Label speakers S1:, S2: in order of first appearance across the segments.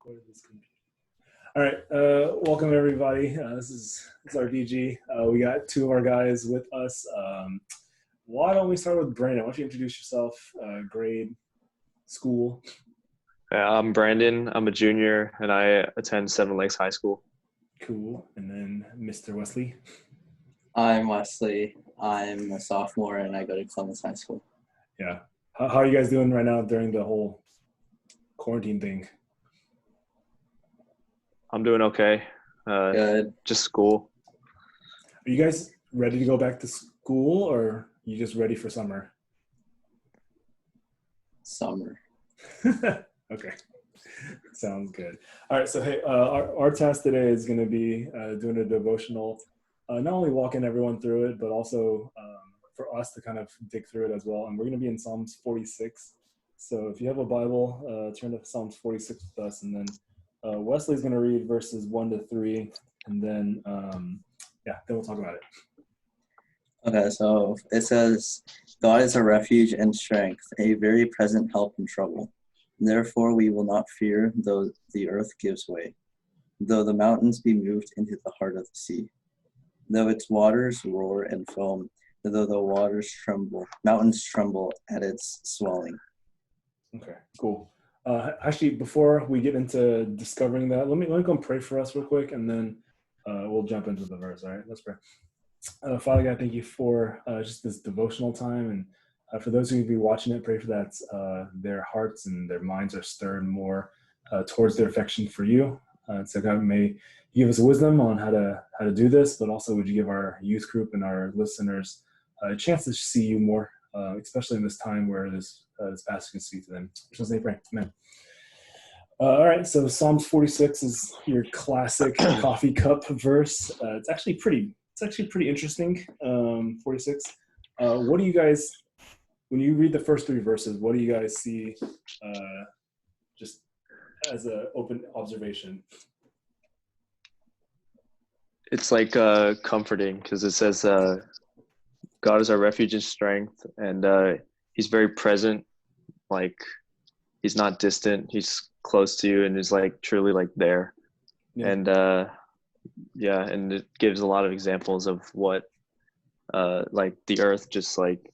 S1: Recorded this computer. All right, welcome everybody. This is our DG. We got two of our guys with us. Why don't we start with Brandon? Why don't you introduce yourself, grade, school?
S2: I'm Brandon. I'm a junior, and I attend Seven Lakes High School.
S1: Cool. And then Mr. Wesley.
S3: I'm Wesley. I'm a sophomore, and I go to Columbus High School.
S1: Yeah. How are you guys doing right now during the whole quarantine thing?
S2: I'm doing okay.
S3: Good.
S2: Just school.
S1: Are you guys ready to go back to school, or are you just ready for summer?
S3: Summer.
S1: Okay. Sounds good. All right. So, hey, our task today is going to be doing a devotional, not only walking everyone through it, but also for us to kind of dig through it as well. And we're going to be in Psalms 46. So if you have a Bible, turn to Psalms 46 with us. And then Wesley's going to read verses 1-3. And then, then we'll talk about it.
S3: Okay, so it says, God is a refuge and strength, a very present help in trouble. Therefore we will not fear, though the earth gives way, though the mountains be moved into the heart of the sea, though its waters roar and foam, though the mountains tremble at its swelling.
S1: Okay, cool. Actually, before we get into discovering that, let me go and pray for us real quick, and then we'll jump into the verse. All right, let's pray. Father God, thank you for just this devotional time, and for those who will be watching it, pray for that their hearts and their minds are stirred more towards their affection for you. So God, may you give us wisdom on how to do this, but also would you give our youth group and our listeners a chance to see you more, especially in this time where this passage can speak to them. Just say pray. Amen. All right, so Psalms 46 is your classic coffee cup verse. It's actually pretty interesting. 46. What do you guys, when you read the first three verses, what do you guys see just as an open observation?
S2: It's like comforting because it says God is our refuge and strength, and he's very present. Like he's not distant. He's close to you and is like truly like there. Yeah. And and it gives a lot of examples of what like the earth just like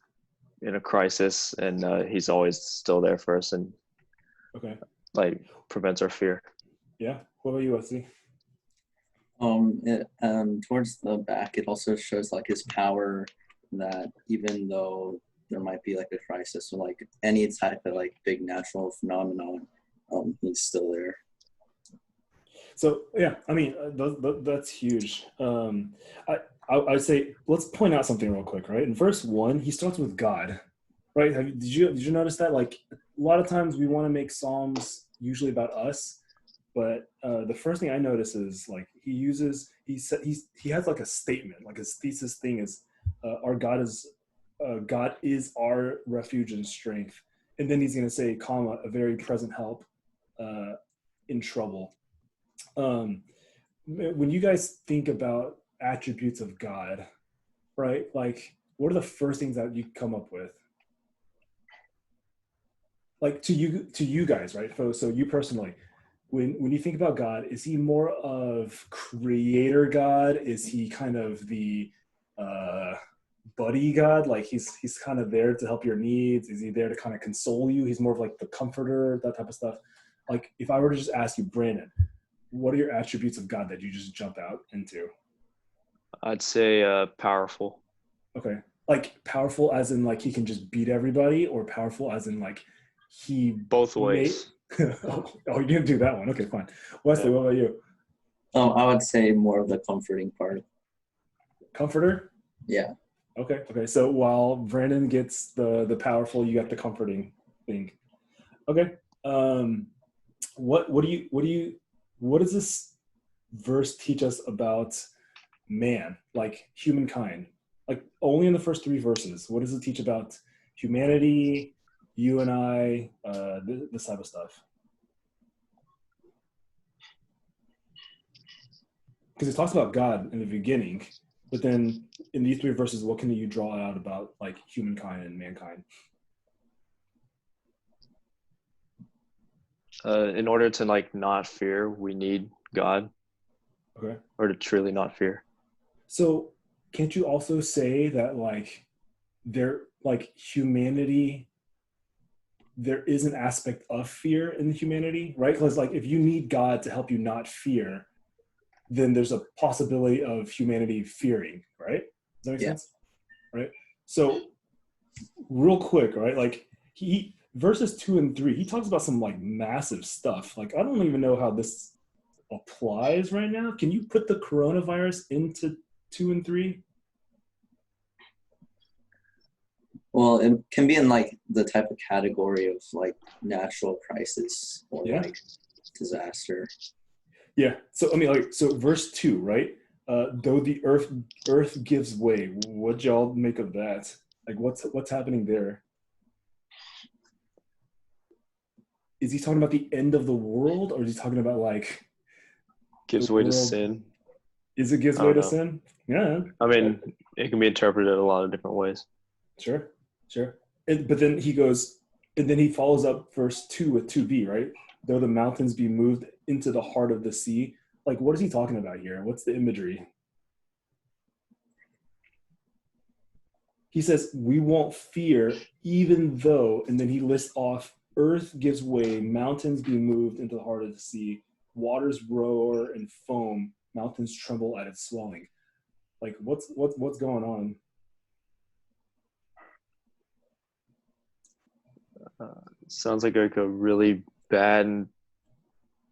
S2: in a crisis, and he's always still there for us and like prevents our fear.
S1: Yeah. What about you, Wesley?
S3: Towards the back, it also shows like his power, that even though there might be like a crisis or like any type of like big natural phenomenon, he's still there.
S1: So yeah, I mean that's huge. I'd say let's point out something real quick, right? In verse 1, he starts with God, right? Did you notice that? Like a lot of times we want to make psalms usually about us, but the first thing I notice is like he has like a statement, like his thesis thing is our God is our refuge and strength, and then he's going to say, comma, a very present help in trouble. When you guys think about attributes of God, right? Like, what are the first things that you come up with? Like to you guys, right? So you personally, when you think about God, is he more of creator God? Is he kind of the buddy God? Like he's kind of there to help your needs? Is he there to kind of console you? He's more of like the comforter, that type of stuff. Like if I were to just ask you, Brandon, what are your attributes of God that you just jump out into?
S2: I'd say powerful.
S1: Okay. Like powerful as in like he can just beat everybody, or powerful as in like he...
S2: Both ways.
S1: Oh, you didn't do that one. Okay, fine. Wesley, What about you?
S3: I would say more of the comforting part. Comforter? Yeah.
S1: Okay. So while Brandon gets the powerful, you got the comforting thing. Okay. What does this verse teach us about man, like humankind? Like only in the first three verses. What does it teach about humanity, you and I, this type of stuff? Because it talks about God in the beginning, but then in these three verses, what can you draw out about like humankind and mankind?
S2: In order to like not fear, we need God,
S1: Okay.
S2: or to truly not fear.
S1: So can't you also say that like humanity, there is an aspect of fear in humanity, right? Because like if you need God to help you not fear, then there's a possibility of humanity fearing, right? Does that make
S3: Yeah.
S1: sense? Right. So real quick, right? Like he verses 2 and 3, he talks about some like massive stuff. Like I don't even know how this applies right now. Can you put the coronavirus into 2 and 3?
S3: Well, it can be in like the type of category of like natural crisis or
S1: Yeah.
S3: like disaster.
S1: Yeah. So I mean, like, so verse 2, right? Though the earth gives way. What y'all make of that? Like, what's happening there? Is he talking about the end of the world, or is he talking about like the
S2: Gives way to
S1: world?
S2: sin.
S1: Is it gives
S2: I
S1: way
S2: don't
S1: to
S2: know.
S1: sin? Yeah.
S2: I mean, it can be interpreted a lot of different ways.
S1: Sure. Sure. But then he goes, and then he follows up verse 2 with 2b, right? Though the mountains be moved into the heart of the sea. Like, what is he talking about here? What's the imagery? He says, we won't fear, even though, and then he lists off, earth gives way, mountains be moved into the heart of the sea, waters roar and foam, mountains tremble at its swelling. Like, what's going on?
S2: Sounds like a really bad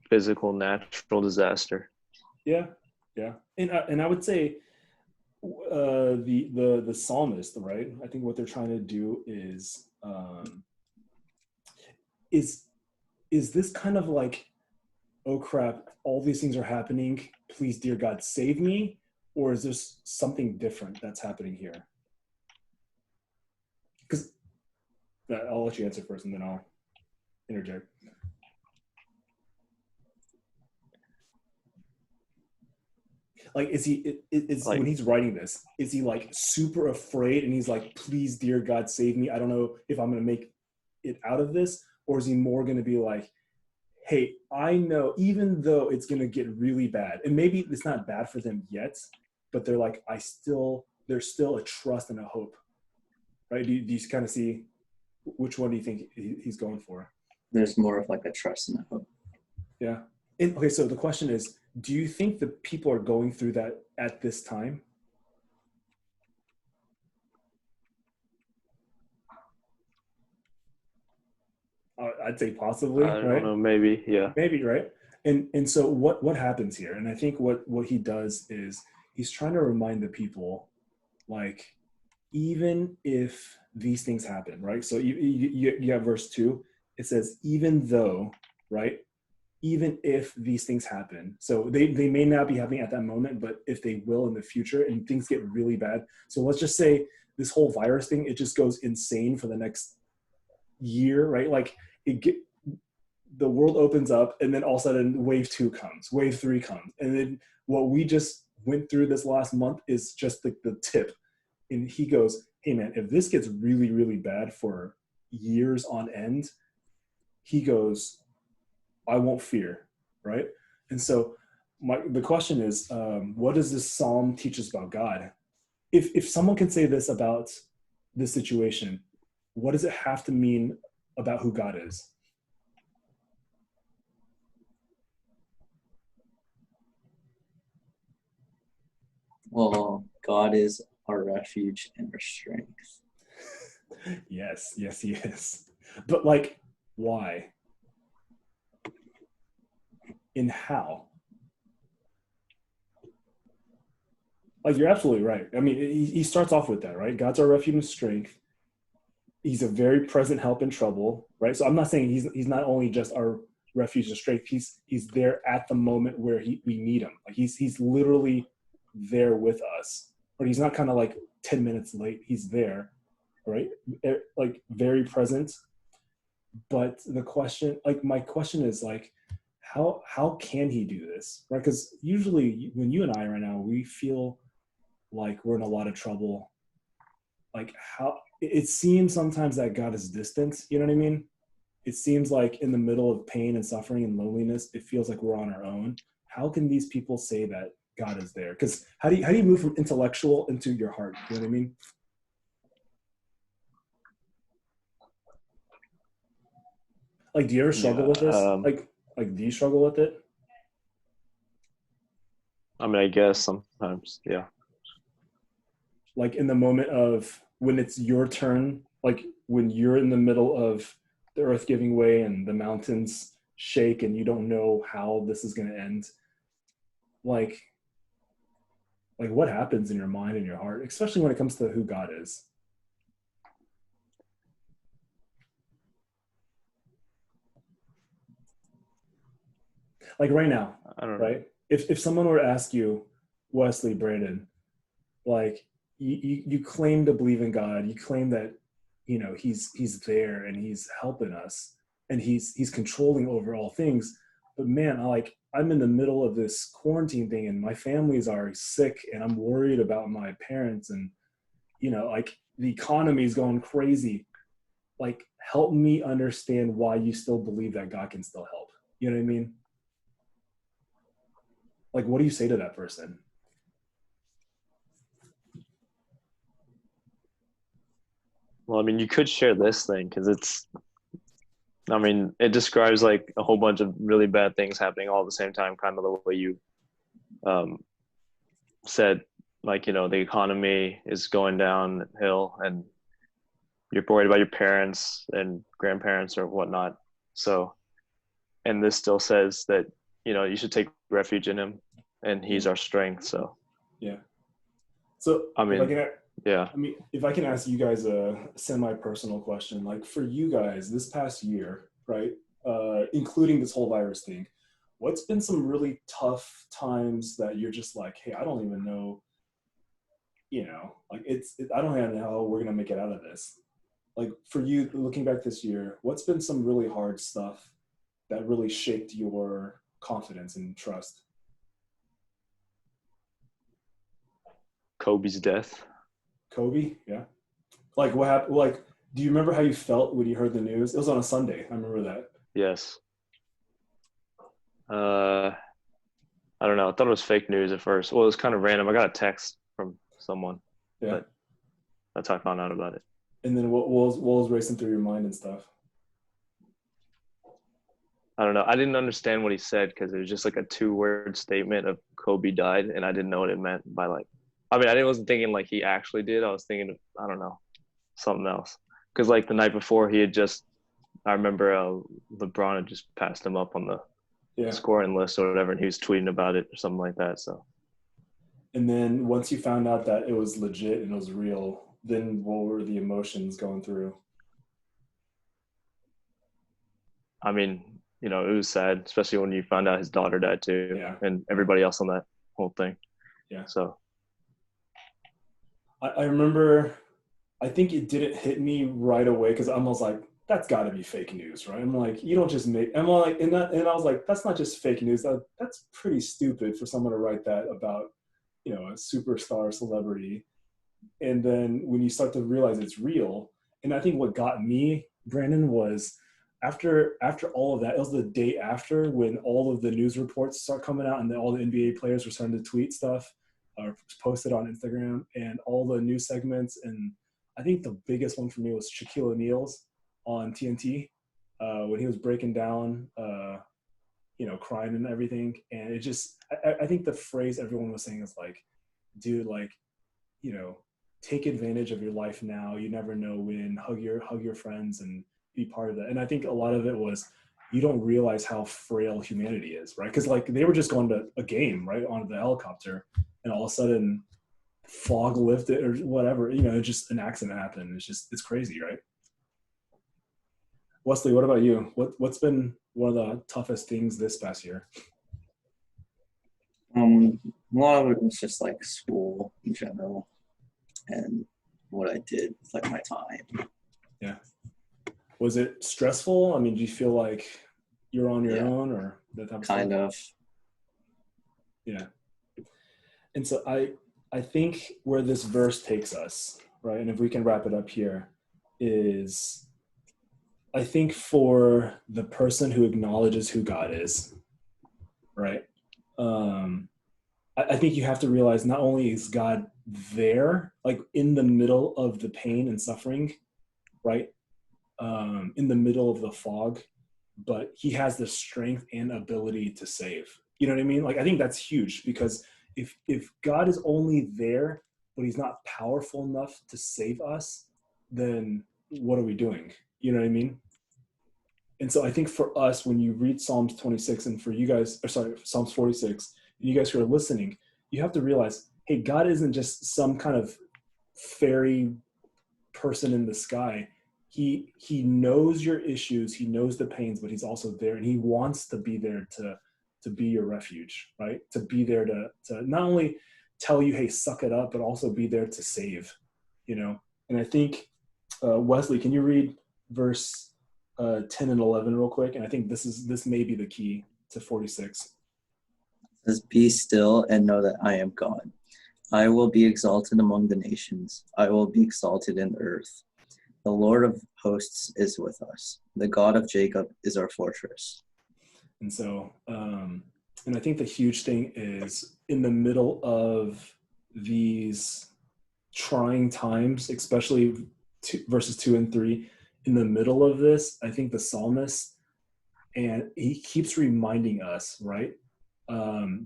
S2: physical natural disaster.
S1: Yeah, yeah, and I would say the psalmist, right? I think what they're trying to do is is this kind of like, oh crap, all these things are happening, please dear God save me, or is there something different that's happening here? Because I'll let you answer first and then I'll interject. Like, is he is
S2: Like,
S1: when he's writing this, is he like super afraid and he's like, please dear God save me, I don't know if I'm gonna make it out of this, or is he more gonna be like, hey, I know even though it's gonna get really bad, and maybe it's not bad for them yet, but they're like, there's still a trust and a hope, right? Do you kind of see which one do you think he's going for?
S3: There's more of like a trust and a hope.
S1: Yeah. And, okay, so the question is, do you think the people are going through that at this time? I'd say possibly,
S2: I don't
S1: right?
S2: know, maybe, yeah.
S1: Maybe, right? And so what happens here? And I think what he does is he's trying to remind the people, like, even if these things happen, right? So you have verse 2. It says, even though, right? Even if these things happen. So they may not be happening at that moment, but if they will in the future and things get really bad. So let's just say this whole virus thing, it just goes insane for the next year, right? Like the world opens up and then all of a sudden wave 2 comes, wave 3 comes. And then what we just went through this last month is just the tip. And he goes, hey man, if this gets really, really bad for years on end, he goes, I won't fear, right? And so the question is, what does this psalm teach us about God? If someone can say this about this situation, what does it have to mean about who God is?
S3: Well, God is our refuge and our strength.
S1: Yes, he is. But like, why? And how? Like, you're absolutely right. I mean, he starts off with that, right? God's our refuge and strength. He's a very present help in trouble, right? So I'm not saying he's not only just our refuge and strength. He's there at the moment where we need him. Like he's literally there with us, but he's not kind of like 10 minutes late. He's there, right? Like very present. But the question, like my question is like, how can he do this, right? Because usually when you and I right now, we feel like we're in a lot of trouble. Like how it seems sometimes that God is distant. You know what I mean? it seems like in the middle of pain and suffering and loneliness, it feels like we're on our own. How can these people say that God is there? Because how do you move from intellectual into your heart? You know what I mean? Like, do you ever struggle with this? Like, do you struggle with it?
S2: I mean, I guess sometimes, yeah.
S1: Like in the moment of when it's your turn, like when you're in the middle of the earth giving way and the mountains shake and you don't know how this is going to end. Like what happens in your mind and your heart, especially when it comes to who God is? Like right now,
S2: I don't know.
S1: right? If someone were to ask you, Wesley, Brandon, like you claim to believe in God, you claim that, you know, he's there and he's helping us and he's controlling over all things. But man, I'm in the middle of this quarantine thing and my families are sick and I'm worried about my parents and, you know, like the economy is going crazy. Like, help me understand why you still believe that God can still help. You know what I mean? Like, what do you say to that person?
S2: Well, I mean, you could share this thing because it describes like a whole bunch of really bad things happening all at the same time, kind of the way you said, like, you know, the economy is going downhill and you're worried about your parents and grandparents or whatnot. So, and this still says that, you know, you should take refuge in him and he's our strength. So,
S1: yeah. So,
S2: I mean,
S1: if I can ask you guys a semi-personal question, like for you guys this past year, right, including this whole virus thing, what's been some really tough times that you're just like, hey, I don't even know, you know, like I don't even know how we're gonna make it out of this. Like for you, looking back this year, what's been some really hard stuff that really shaped your confidence and trust?
S2: Kobe's death.
S1: Kobe, yeah. Like what happened? Like, do you remember how you felt when you heard the news? It was on a Sunday. I remember that.
S2: Yes. I don't know. I thought it was fake news at first. Well, it was kind of random. I got a text from someone, but that's how I found out about it.
S1: And then what was racing through your mind and stuff?
S2: I don't know. I didn't understand what he said because it was just like a 2-word statement of Kobe died, and I didn't know what it meant by like. I mean, I wasn't thinking like he actually did. I was thinking of, I don't know, something else. Because like the night before, I remember LeBron had just passed him up on the scoring list or whatever, and he was tweeting about it or something like that. So.
S1: And then once you found out that it was legit and it was real, then what were the emotions going through?
S2: I mean, you know, it was sad, especially when you found out his daughter died too, and everybody else on that whole thing.
S1: Yeah.
S2: So.
S1: I remember, I think it didn't hit me right away because I was like, that's got to be fake news, right? I'm like, you don't just make. I'm like, and I was like, that's not just fake news. That's pretty stupid for someone to write that about, you know, a superstar celebrity. And then when you start to realize it's real, and I think what got me, Brandon, was after all of that, it was the day after when all of the news reports start coming out and then all the NBA players were starting to tweet stuff or post it on Instagram and all the news segments. And I think the biggest one for me was Shaquille O'Neal's on TNT when he was breaking down, you know, crying and everything. And it just, I think the phrase everyone was saying is like, dude, like, you know, take advantage of your life now. You never know when. Hug your friends and be part of that. And I think a lot of it was you don't realize how frail humanity is, right? Because like they were just going to a game, right, on the helicopter, and all of a sudden fog lifted or whatever. You know, it's just an accident happened. It's crazy, right? Wesley, what about you? What's been one of the toughest things this past year?
S3: A lot of it was just like school in general and what I did with like my time.
S1: Yeah. Was it stressful? I mean, do you feel like you're on your own or that type of stuff?
S3: Kind of.
S1: Yeah. And so I think where this verse takes us, right, and if we can wrap it up here, is I think for the person who acknowledges who God is, right? I think you have to realize not only is God there, like in the middle of the pain and suffering, right? In the middle of the fog, but he has the strength and ability to save. You know what I mean? Like, I think that's huge, because if God is only there, but he's not powerful enough to save us, then what are we doing? You know what I mean? And so I think for us, when you read Psalms 26, and for you guys, or sorry, Psalms 46, you guys who are listening, you have to realize, hey, God isn't just some kind of fairy person in the sky. He knows your issues, he knows the pains, but he's also there, and he wants to be there to be your refuge, right? To be there to not only tell you, hey, suck it up, but also be there to save, you know. And I think Wesley, can you read verse 10 and 11 real quick? And I think this may be the key to 46.
S3: It says, "Be still and know that I am God. I will be exalted among the nations. I will be exalted in the earth. The Lord of hosts is with us. The God of Jacob is our fortress."
S1: And so, and I think the huge thing is, in the middle of these trying times, especially verses 2 and 3, in the middle of this, I think the psalmist, and he keeps reminding us, right?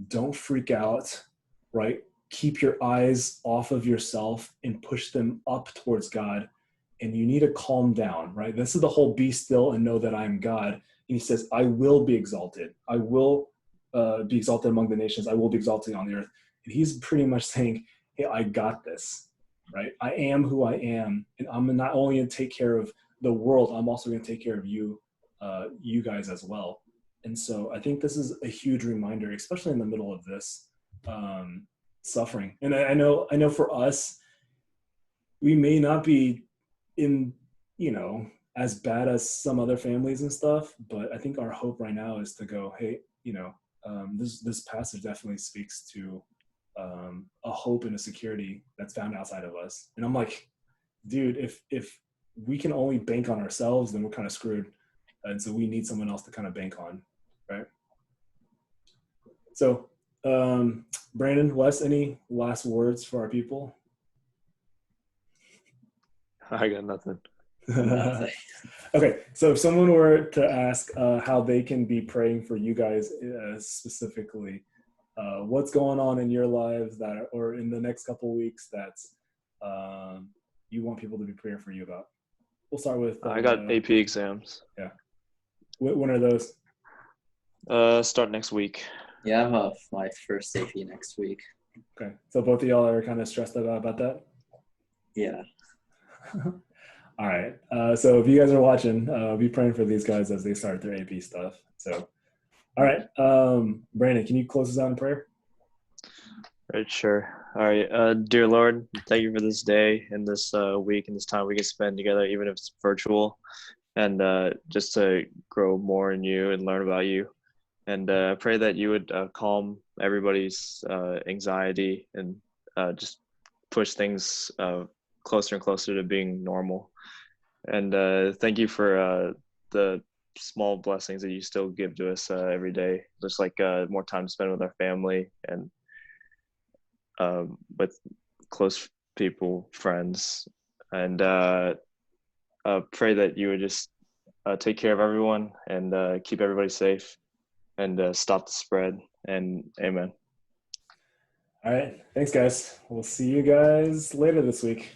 S1: Don't freak out, right? Keep your eyes off of yourself and push them up towards God. And you need to calm down, right? This is the whole be still and know that I'm God. And he says, I will be exalted. I will be exalted among the nations. I will be exalted on the earth. And he's pretty much saying, hey, I got this, right? I am who I am. And I'm not only going to take care of the world, I'm also going to take care of you, you guys as well. And so I think this is a huge reminder, especially in the middle of this suffering. And I know for us, we may not be in, as bad as some other families and stuff, but I think our hope right now is to go, hey, this passage definitely speaks to a hope and a security that's found outside of us. And I'm like, dude, if we can only bank on ourselves, then we're kind of screwed. And so we need someone else to kind of bank on, right? So, Brandon, Wes, any last words for our people?
S2: I got nothing.
S1: Okay, so if someone were to ask how they can be praying for you guys specifically, what's going on in your lives or in the next couple of weeks that you want people to be praying for you about? We'll start with.
S2: I got AP exams.
S1: Yeah. When are those?
S2: Start next week.
S3: Yeah, I have my first AP next week.
S1: Okay, so both of y'all are kind of stressed about that?
S3: Yeah.
S1: All right. So if you guys are watching, be praying for these guys as they start their AP stuff. So, all right. Brandon, can you close us out in prayer?
S2: Right, sure. All right. Dear Lord, thank you for this day and this week and this time we can spend together, even if it's virtual, and just to grow more in you and learn about you. And I pray that you would calm everybody's anxiety and just push things closer and closer to being normal. And thank you for the small blessings that you still give to us every day, just like more time to spend with our family and with close people, friends. And pray that you would just take care of everyone and keep everybody safe and stop the spread. And amen.
S1: All right. Thanks, guys. We'll see you guys later this week.